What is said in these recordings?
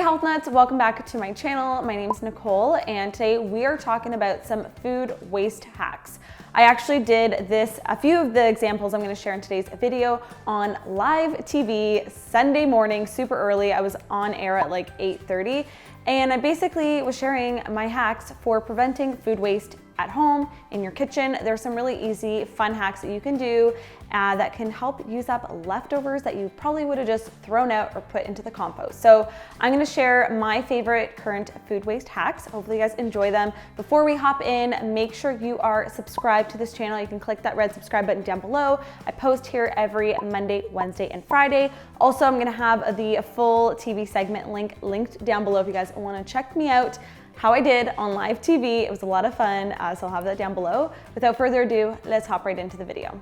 Hey health nuts, welcome back to my channel. My name is Nicole and today we are talking about some food waste hacks. I actually did a few of the examples I'm going to share in today's video on live TV Sunday morning, super early. I was on air at like 8:30 and I basically was sharing my hacks for preventing food waste at home, in your kitchen. There's some really easy, fun hacks that you can do that can help use up leftovers that you probably would have just thrown out or put into the compost. So I'm gonna share my favorite current food waste hacks. Hopefully you guys enjoy them. Before we hop in, make sure you are subscribed to this channel. You can click that red subscribe button down below. I post here every Monday, Wednesday, and Friday. Also, I'm gonna have the full TV segment linked down below if you guys wanna check me out how I did on live TV. It was a lot of fun, so I'll have that down below. Without further ado, let's hop right into the video.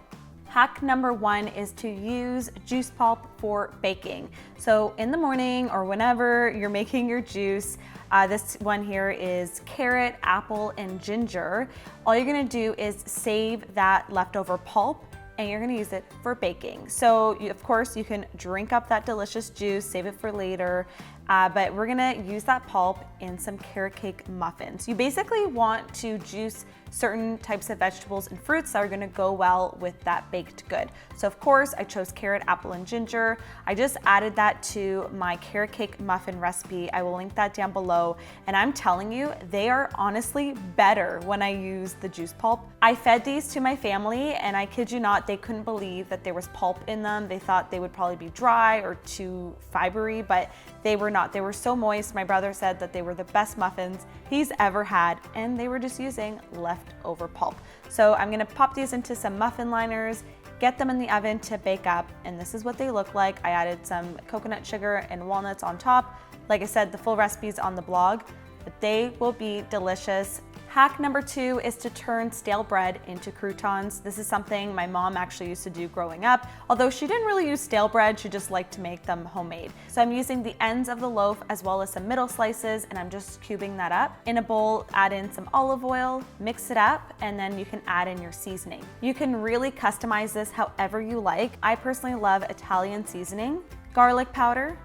Hack number one is to use juice pulp for baking. So in the morning or whenever you're making your juice, this one here is carrot, apple, and ginger. All you're gonna do is save that leftover pulp and you're gonna use it for baking. So of course you can drink up that delicious juice, save it for later, but we're gonna use that pulp in some carrot cake muffins. You basically want to juice certain types of vegetables and fruits that are gonna go well with that baked good. So of course I chose carrot, apple, and ginger. I just added that to my carrot cake muffin recipe. I will link that down below. And I'm telling you, they are honestly better when I use the juice pulp. I fed these to my family and I kid you not, they couldn't believe that there was pulp in them. They thought they would probably be dry or too fibery, but they were not. They were so moist. My brother said that they were the best muffins he's ever had, and they were just using leftover pulp. So I'm gonna pop these into some muffin liners, get them in the oven to bake up, and this is what they look like. I added some coconut sugar and walnuts on top. Like I said, the full recipe's on the blog, but they will be delicious. Hack number two is to turn stale bread into croutons. This is something my mom actually used to do growing up. Although she didn't really use stale bread, she just liked to make them homemade. So I'm using the ends of the loaf as well as some middle slices, and I'm just cubing that up. In a bowl, add in some olive oil, mix it up, and then you can add in your seasoning. You can really customize this however you like. I personally love Italian seasoning, garlic powder,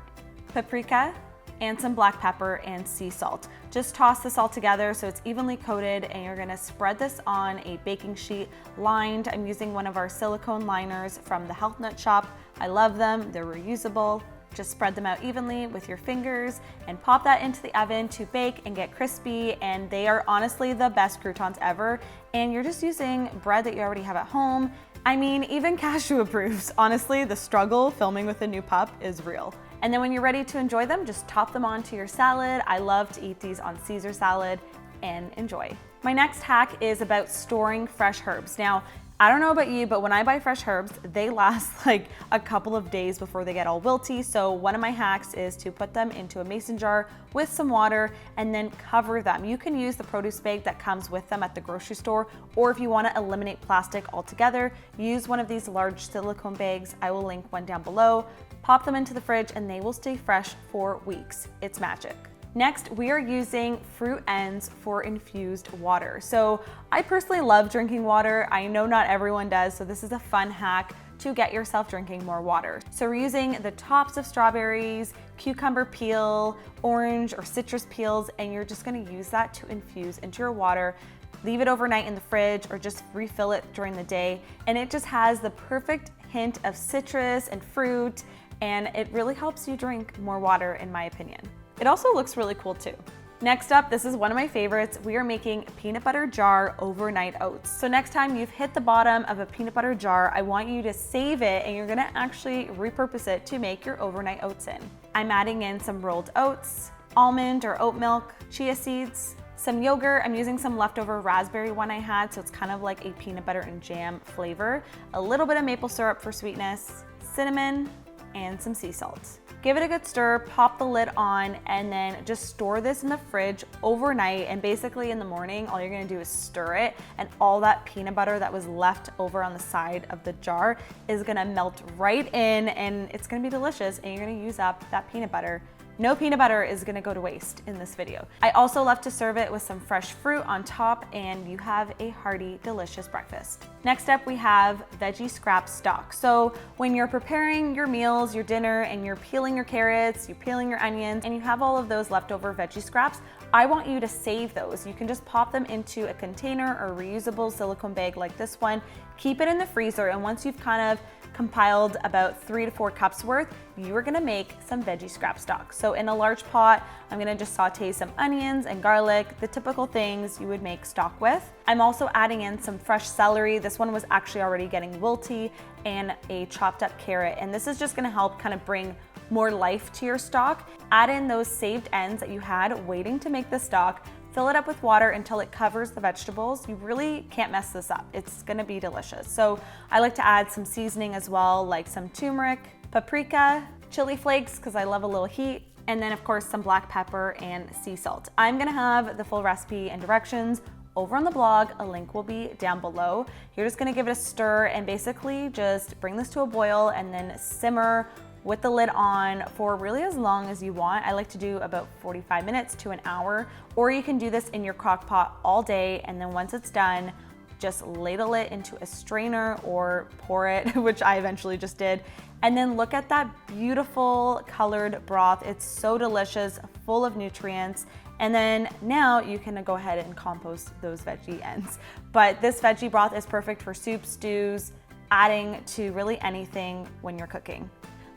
paprika, and some black pepper and sea salt. Just toss this all together so it's evenly coated, and you're gonna spread this on a baking sheet lined. I'm using one of our silicone liners from the Health Nut Shop. I love them, they're reusable. Just spread them out evenly with your fingers and pop that into the oven to bake and get crispy, and they are honestly the best croutons ever. And you're just using bread that you already have at home. I mean, even Cashew approves. Honestly, the struggle filming with a new pup is real. And then when you're ready to enjoy them, just top them onto your salad. I love to eat these on Caesar salad and enjoy. My next hack is about storing fresh herbs. Now, I don't know about you, but when I buy fresh herbs, they last like a couple of days before they get all wilty. So one of my hacks is to put them into a mason jar with some water and then cover them. You can use the produce bag that comes with them at the grocery store, or if you want to eliminate plastic altogether, use one of these large silicone bags. I will link one down below. Pop them into the fridge and they will stay fresh for weeks. It's magic. Next, we are using fruit ends for infused water. So I personally love drinking water. I know not everyone does, so this is a fun hack to get yourself drinking more water. So we're using the tops of strawberries, cucumber peel, orange or citrus peels, and you're just gonna use that to infuse into your water. Leave it overnight in the fridge or just refill it during the day. And it just has the perfect hint of citrus and fruit, and it really helps you drink more water in my opinion. It also looks really cool too. Next up, this is one of my favorites. We are making peanut butter jar overnight oats. So next time you've hit the bottom of a peanut butter jar, I want you to save it and you're gonna actually repurpose it to make your overnight oats in. I'm adding in some rolled oats, almond or oat milk, chia seeds, some yogurt. I'm using some leftover raspberry one I had, so it's kind of like a peanut butter and jam flavor, a little bit of maple syrup for sweetness, cinnamon, and some sea salt. Give it a good stir, pop the lid on, and then just store this in the fridge overnight. And basically in the morning, all you're gonna do is stir it, and all that peanut butter that was left over on the side of the jar is gonna melt right in, and it's gonna be delicious, and you're gonna use up that peanut butter No peanut butter is gonna go to waste in this video. I also love to serve it with some fresh fruit on top, and you have a hearty, delicious breakfast. Next up, we have veggie scrap stock. So when you're preparing your meals, your dinner, and you're peeling your carrots, you're peeling your onions, and you have all of those leftover veggie scraps, I want you to save those. You can just pop them into a container or reusable silicone bag like this one, keep it in the freezer, and once you've kind of compiled about 3 to 4 cups worth, you are gonna make some veggie scrap stock. So in a large pot, I'm gonna just saute some onions and garlic, the typical things you would make stock with. I'm also adding in some fresh celery. This one was actually already getting wilty, and a chopped up carrot. And this is just gonna help kind of bring more life to your stock. Add in those saved ends that you had waiting to make the stock. Fill it up with water until it covers the vegetables. You really can't mess this up. It's gonna be delicious. So I like to add some seasoning as well, like some turmeric, paprika, chili flakes, because I love a little heat, and then of course some black pepper and sea salt. I'm gonna have the full recipe and directions over on the blog. A link will be down below. You're just gonna give it a stir and basically just bring this to a boil and then simmer with the lid on for really as long as you want. I like to do about 45 minutes to an hour, or you can do this in your crock pot all day, and then once it's done, just ladle it into a strainer or pour it, which I eventually just did. And then look at that beautiful colored broth. It's so delicious, full of nutrients. And then now you can go ahead and compost those veggie ends. But this veggie broth is perfect for soups, stews, adding to really anything when you're cooking.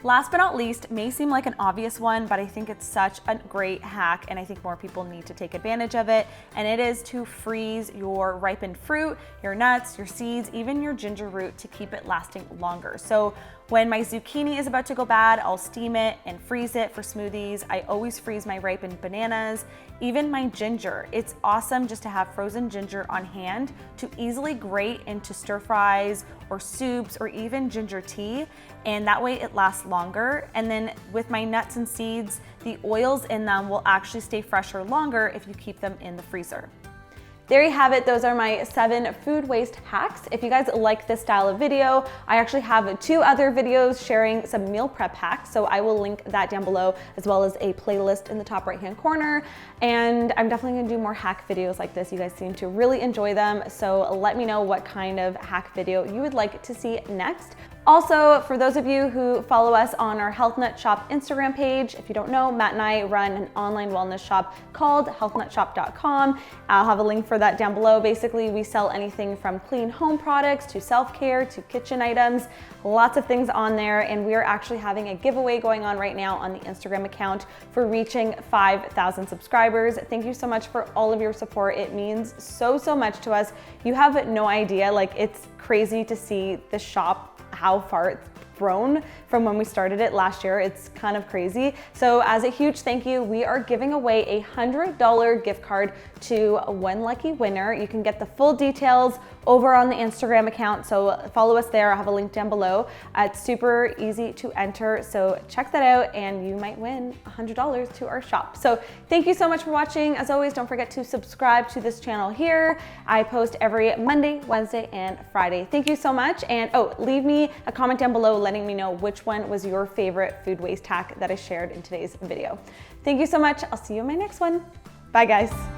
Last but not least, may seem like an obvious one, but I think it's such a great hack, and I think more people need to take advantage of it, and it is to freeze your ripened fruit, your nuts, your seeds, even your ginger root, to keep it lasting longer. So when my zucchini is about to go bad, I'll steam it and freeze it for smoothies. I always freeze my ripened bananas, even my ginger. It's awesome just to have frozen ginger on hand to easily grate into stir fries or soups or even ginger tea, and that way it lasts longer. And then with my nuts and seeds, the oils in them will actually stay fresher longer if you keep them in the freezer. There you have it. Those are my 7 food waste hacks. If you guys like this style of video, I actually have 2 other videos sharing some meal prep hacks. So I will link that down below, as well as a playlist in the top right-hand corner. And I'm definitely gonna do more hack videos like this. You guys seem to really enjoy them. So let me know what kind of hack video you would like to see next. Also, for those of you who follow us on our Health Nut Shop Instagram page, if you don't know, Matt and I run an online wellness shop called healthnutshop.com. I'll have a link for that down below. Basically, we sell anything from clean home products to self-care to kitchen items, lots of things on there. And we are actually having a giveaway going on right now on the Instagram account for reaching 5,000 subscribers. Thank you so much for all of your support. It means so, so much to us. You have no idea, like, it's crazy to see the shop, how far it's grown from when we started it last year. It's kind of crazy. So as a huge thank you, we are giving away a $100 gift card to one lucky winner. You can get the full details over on the Instagram account, so follow us there. I'll have a link down below. It's super easy to enter, so check that out and you might win $100 to our shop. So thank you so much for watching. As always, don't forget to subscribe to this channel here. I post every Monday, Wednesday, and Friday. Thank you so much. And leave me a comment down below letting me know which one was your favorite food waste hack that I shared in today's video. Thank you so much. I'll see you in my next one. Bye guys.